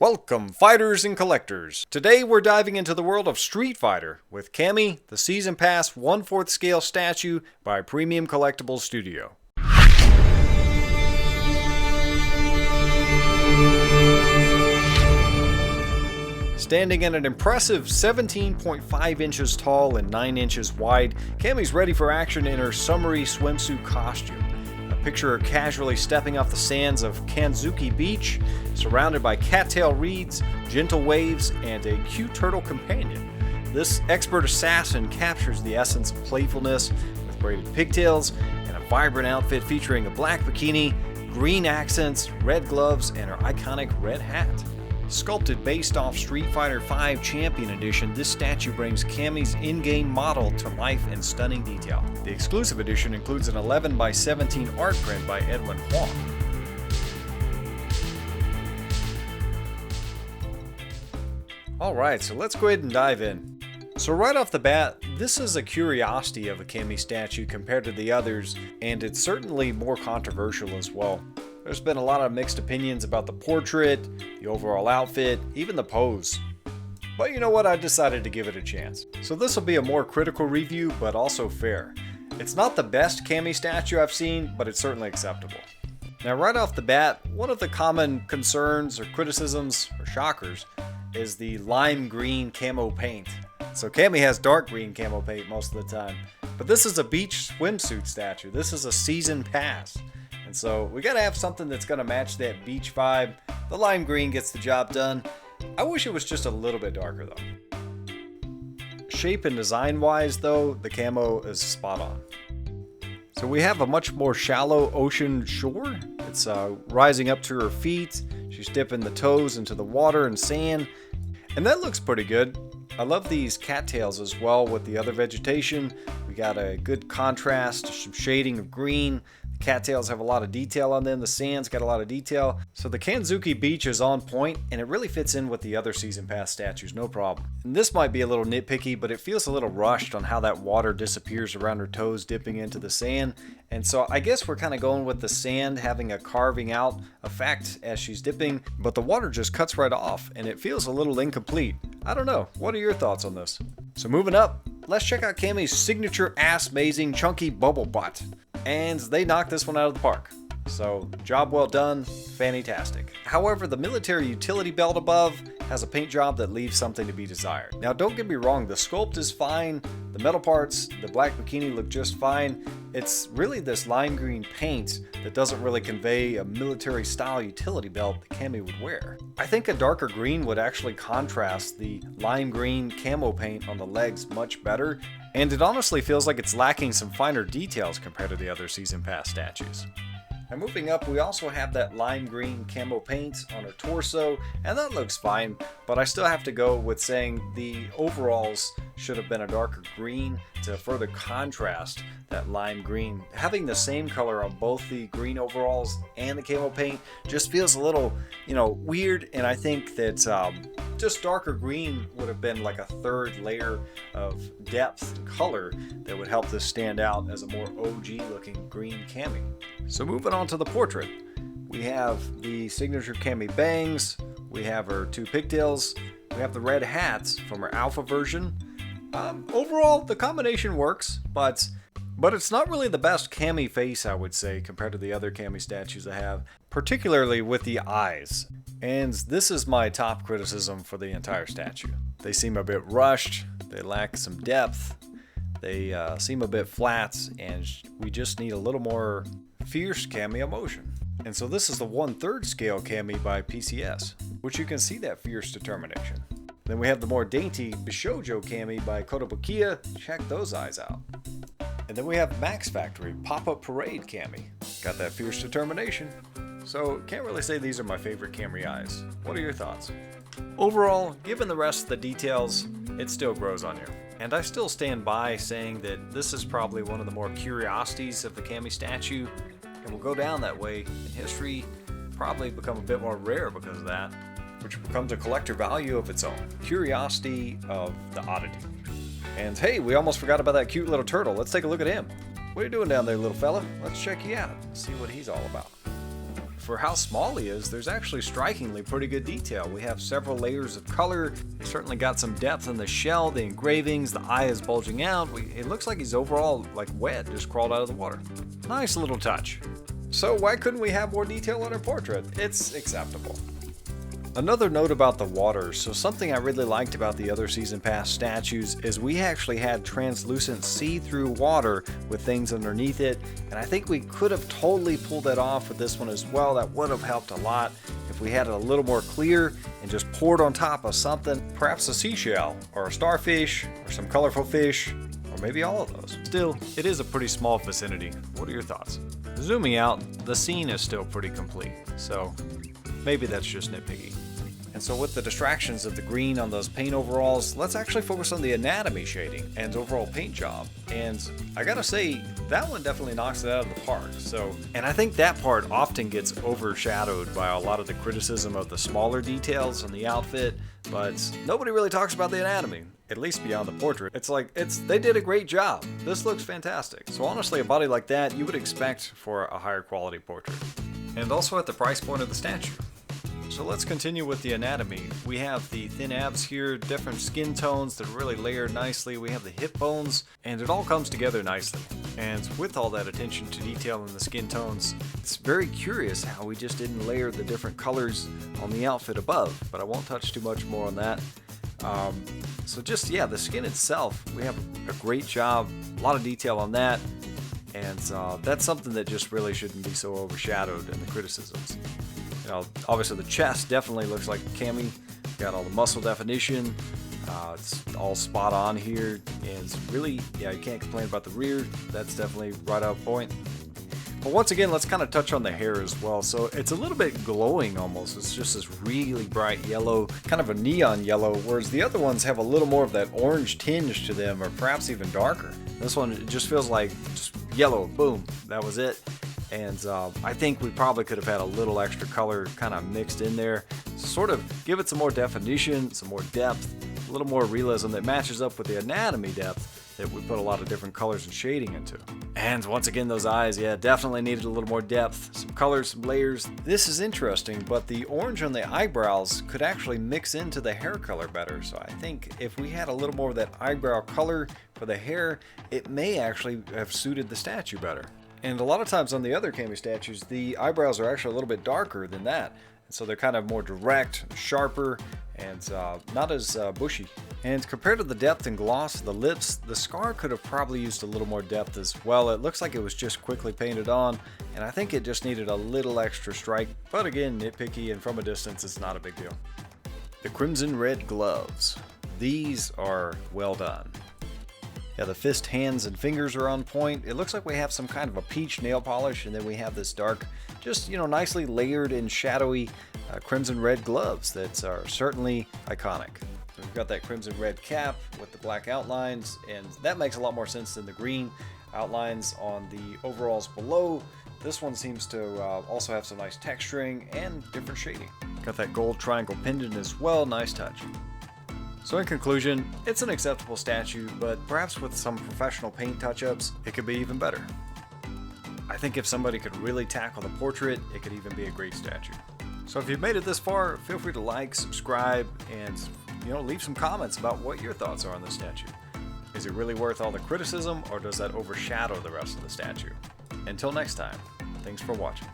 Welcome, fighters and collectors! Today we're diving into the world of Streetfighter with Cammy, the Season Pass 1/4 scale statue by Premium Collectibles Studio. Standing at an impressive 17.5 inches tall and 9 inches wide, Cammy's ready for action in her summery swimsuit costume. Picture her casually stepping off the sands of Kanzuki Beach, surrounded by cattail reeds, gentle waves, and a cute turtle companion. This expert assassin captures the essence of playfulness with braided pigtails and a vibrant outfit featuring a black bikini, green accents, red gloves, and her iconic red hat. Sculpted based off Streetfighter V Champion Edition, this statue brings Cammy's in-game model to life in stunning detail. The exclusive edition includes an 11x17 art print by Edwin Huang. Alright, so let's go ahead and dive in. So right off the bat, this is a curiosity of a Cammy statue compared to the others, and it's certainly more controversial as well. There's been a lot of mixed opinions about the portrait, the overall outfit, even the pose. But you know what, I decided to give it a chance. So this will be a more critical review, but also fair. It's not the best Cammy statue I've seen, but it's certainly acceptable. Now right off the bat, one of the common concerns or criticisms or shockers is the lime green camo paint. So Cammy has dark green camo paint most of the time, but this is a beach swimsuit statue. This is a season pass. And so we gotta have something that's gonna match that beach vibe. The lime green gets the job done. I wish it was just a little bit darker though. Shape and design wise though, the camo is spot on. So we have a much more shallow ocean shore. It's rising up to her feet. She's dipping the toes into the water and sand. And that looks pretty good. I love these cattails as well with the other vegetation. We got a good contrast, some shading of green. Cattails have a lot of detail on them, the sand's got a lot of detail. So the Kanzuki Beach is on point and it really fits in with the other Season Pass statues, no problem. And this might be a little nitpicky, but it feels a little rushed on how that water disappears around her toes dipping into the sand. And so I guess we're kind of going with the sand having a carving out effect as she's dipping, but the water just cuts right off and it feels a little incomplete. I don't know, what are your thoughts on this? So moving up, let's check out Cammy's signature ass-mazing chunky bubble butt. And they knocked this one out of the park. So, job well done, fantastic. However, the military utility belt above has a paint job that leaves something to be desired. Now, don't get me wrong, the sculpt is fine, the metal parts, the black bikini look just fine. It's really this lime green paint that doesn't really convey a military style utility belt that Cammy would wear. I think a darker green would actually contrast the lime green camo paint on the legs much better, and it honestly feels like it's lacking some finer details compared to the other Season Pass statues. And moving up, we also have that lime green camo paint on her torso, and that looks fine, but I still have to go with saying the overalls should have been a darker green to further contrast that lime green. Having the same color on both the green overalls and the camo paint just feels a little, weird, and I think that just darker green would have been like a third layer of depth and color that would help this stand out as a more OG looking green Cammy. So moving on to the portrait, we have the signature Cammy bangs, we have her two pigtails, we have the red hats from her alpha version. Overall, the combination works, but it's not really the best Cammy face, I would say, compared to the other Cammy statues I have, particularly with the eyes. And this is my top criticism for the entire statue. They seem a bit rushed, they lack some depth, they seem a bit flat, and we just need a little more fierce Cammy emotion. And so this is the 1/3 scale Cammy by PCS, which you can see that fierce determination. Then we have the more dainty Bishojo Cammy by Kotobukiya. Check those eyes out. And then we have Max Factory Pop-Up Parade Cammy. Got that fierce determination. So can't really say these are my favorite Camry eyes. What are your thoughts? Overall, given the rest of the details, it still grows on you. And I still stand by saying that this is probably one of the more curiosities of the Cammy statue, and will go down that way in history, probably become a bit more rare because of that, which becomes a collector value of its own. Curiosity of the oddity. And hey, we almost forgot about that cute little turtle. Let's take a look at him. What are you doing down there, little fella? Let's check you out, see what he's all about. for how small he is, there's actually strikingly pretty good detail. We have several layers of color. He's certainly got some depth in the shell, the engravings, the eye is bulging out. It looks like he's overall like wet, just crawled out of the water. Nice little touch. So why couldn't we have more detail on our portrait? It's acceptable. Another note about the water, so something I really liked about the other Season Pass statues is we actually had translucent see-through water with things underneath it, and I think we could have totally pulled that off with this one as well. That would have helped a lot if we had it a little more clear and just poured on top of something, perhaps a seashell, or a starfish, or some colorful fish, or maybe all of those. Still, it is a pretty small vicinity. What are your thoughts? Zooming out, the scene is still pretty complete, so maybe that's just nitpicky. And so with the distractions of the green on those paint overalls, let's actually focus on the anatomy shading and overall paint job. And I gotta say, that one definitely knocks it out of the park. And I think that part often gets overshadowed by a lot of the criticism of the smaller details on the outfit, but nobody really talks about the anatomy, at least beyond the portrait. They did a great job. This looks fantastic. So honestly, a body like that, you would expect for a higher quality portrait. And also at the price point of the statue. So let's continue with the anatomy. We have the thin abs here, different skin tones that are really layered nicely. We have the hip bones, and it all comes together nicely. And with all that attention to detail in the skin tones, it's very curious how we just didn't layer the different colors on the outfit above, but I won't touch too much more on that. The skin itself, we have a great job, a lot of detail on that, and that's something that just really shouldn't be so overshadowed in the criticisms. Obviously the chest definitely looks like Cammy. Got all the muscle definition. It's all spot on here, and it's really, you can't complain about the rear. That's definitely right on point. But once again, let's kind of touch on the hair as well. So it's a little bit glowing almost. It's just this really bright yellow, kind of a neon yellow, whereas the other ones have a little more of that orange tinge to them, or perhaps even darker. This one, it just feels like just yellow, boom, that was it. And I think we probably could have had a little extra color kind of mixed in there to sort of give it some more definition, some more depth, a little more realism that matches up with the anatomy depth that we put a lot of different colors and shading into. And once again, those eyes, definitely needed a little more depth, some colors, some layers. This is interesting, but the orange on the eyebrows could actually mix into the hair color better. So I think if we had a little more of that eyebrow color for the hair, it may actually have suited the statue better. And a lot of times on the other Cammy statues, the eyebrows are actually a little bit darker than that. And so they're kind of more direct, sharper, and not as bushy. And compared to the depth and gloss of the lips, the scar could have probably used a little more depth as well. It looks like it was just quickly painted on, and I think it just needed a little extra strike. But again, nitpicky, and from a distance, it's not a big deal. The crimson red gloves. These are well done. Yeah, the fist, hands, and fingers are on point. It looks like we have some kind of a peach nail polish, and then we have this dark, just, nicely layered and shadowy crimson red gloves that are certainly iconic. We've got that crimson red cap with the black outlines, and that makes a lot more sense than the green outlines on the overalls below. This one seems to also have some nice texturing and different shading. Got that gold triangle pendant as well, nice touch. So in conclusion, it's an acceptable statue, but perhaps with some professional paint touch-ups, it could be even better. I think if somebody could really tackle the portrait, it could even be a great statue. So if you've made it this far, feel free to like, subscribe, and leave some comments about what your thoughts are on the statue. Is it really worth all the criticism, or does that overshadow the rest of the statue? Until next time, thanks for watching.